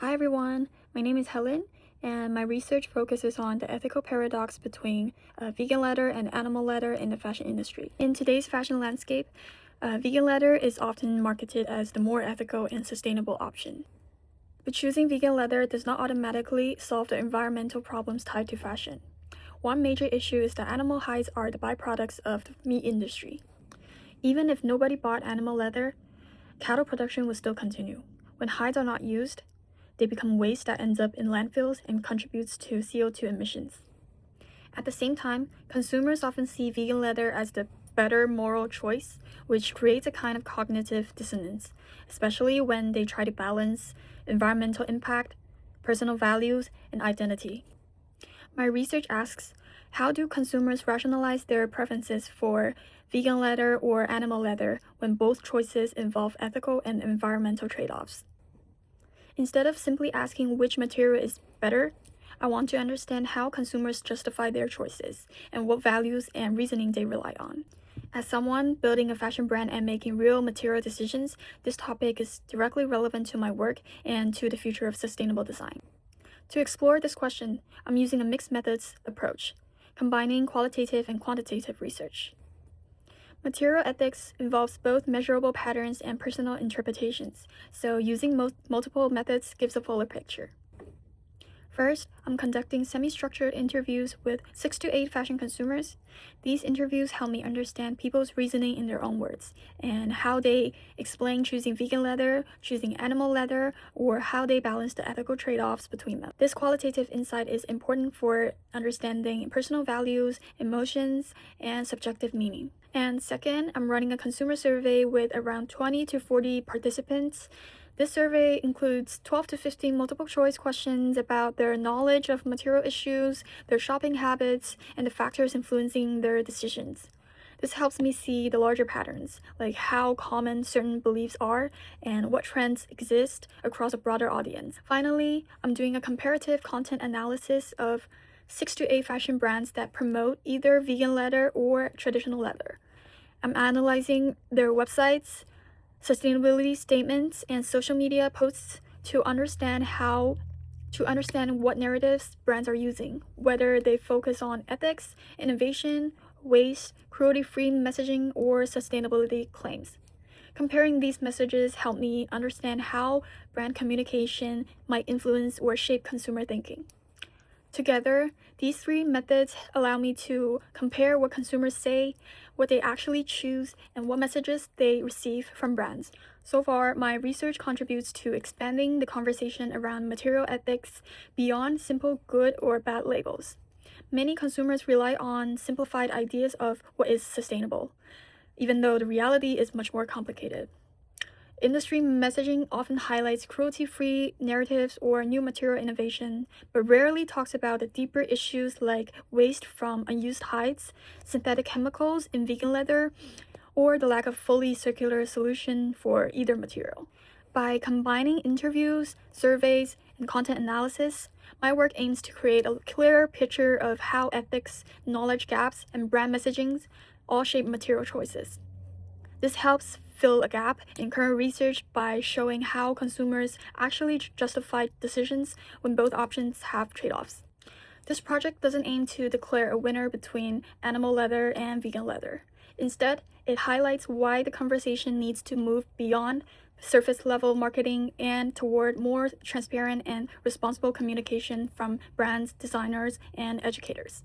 Hi everyone, my name is Helen, and my research focuses on the ethical paradox between vegan leather and animal leather in the fashion industry. In today's fashion landscape, vegan leather is often marketed as the more ethical and sustainable option. But choosing vegan leather does not automatically solve the environmental problems tied to fashion. One major issue is that animal hides are the byproducts of the meat industry. Even if nobody bought animal leather, cattle production will still continue. When hides are not used, they become waste that ends up in landfills and contributes to CO2 emissions. At the same time, consumers often see vegan leather as the better moral choice, which creates a kind of cognitive dissonance, especially when they try to balance environmental impact, personal values, and identity. My research asks, how do consumers rationalize their preferences for vegan leather or animal leather when both choices involve ethical and environmental trade-offs? Instead of simply asking which material is better, I want to understand how consumers justify their choices and what values and reasoning they rely on. As someone building a fashion brand and making real material decisions, this topic is directly relevant to my work and to the future of sustainable design. To explore this question, I'm using a mixed methods approach, combining qualitative and quantitative research. Material ethics involves both measurable patterns and personal interpretations, so using multiple methods gives a fuller picture. First, I'm conducting semi-structured interviews with 6 to 8 fashion consumers. These interviews help me understand people's reasoning in their own words, and how they explain choosing vegan leather, choosing animal leather, or how they balance the ethical trade-offs between them. This qualitative insight is important for understanding personal values, emotions, and subjective meaning. And second, I'm running a consumer survey with around 20 to 40 participants. This survey includes 12 to 15 multiple choice questions about their knowledge of material issues, their shopping habits, and the factors influencing their decisions. This helps me see the larger patterns, like how common certain beliefs are and what trends exist across a broader audience. Finally, I'm doing a comparative content analysis of 6 to 8 fashion brands that promote either vegan leather or traditional leather. I'm analyzing their websites, sustainability statements, and social media posts to understand what narratives brands are using, whether they focus on ethics, innovation, waste, cruelty-free messaging, or sustainability claims. Comparing these messages help me understand how brand communication might influence or shape consumer thinking. Together, these 3 methods allow me to compare what consumers say, what they actually choose, and what messages they receive from brands. So far, my research contributes to expanding the conversation around material ethics beyond simple good or bad labels. Many consumers rely on simplified ideas of what is sustainable, even though the reality is much more complicated. Industry messaging often highlights cruelty-free narratives or new material innovation, but rarely talks about the deeper issues like waste from unused hides, synthetic chemicals in vegan leather, or the lack of fully circular solution for either material. By combining interviews, surveys, and content analysis, my work aims to create a clearer picture of how ethics, knowledge gaps, and brand messaging all shape material choices. This helps fill a gap in current research by showing how consumers actually justify decisions when both options have trade-offs. This project doesn't aim to declare a winner between animal leather and vegan leather. Instead, it highlights why the conversation needs to move beyond surface-level marketing and toward more transparent and responsible communication from brands, designers, and educators.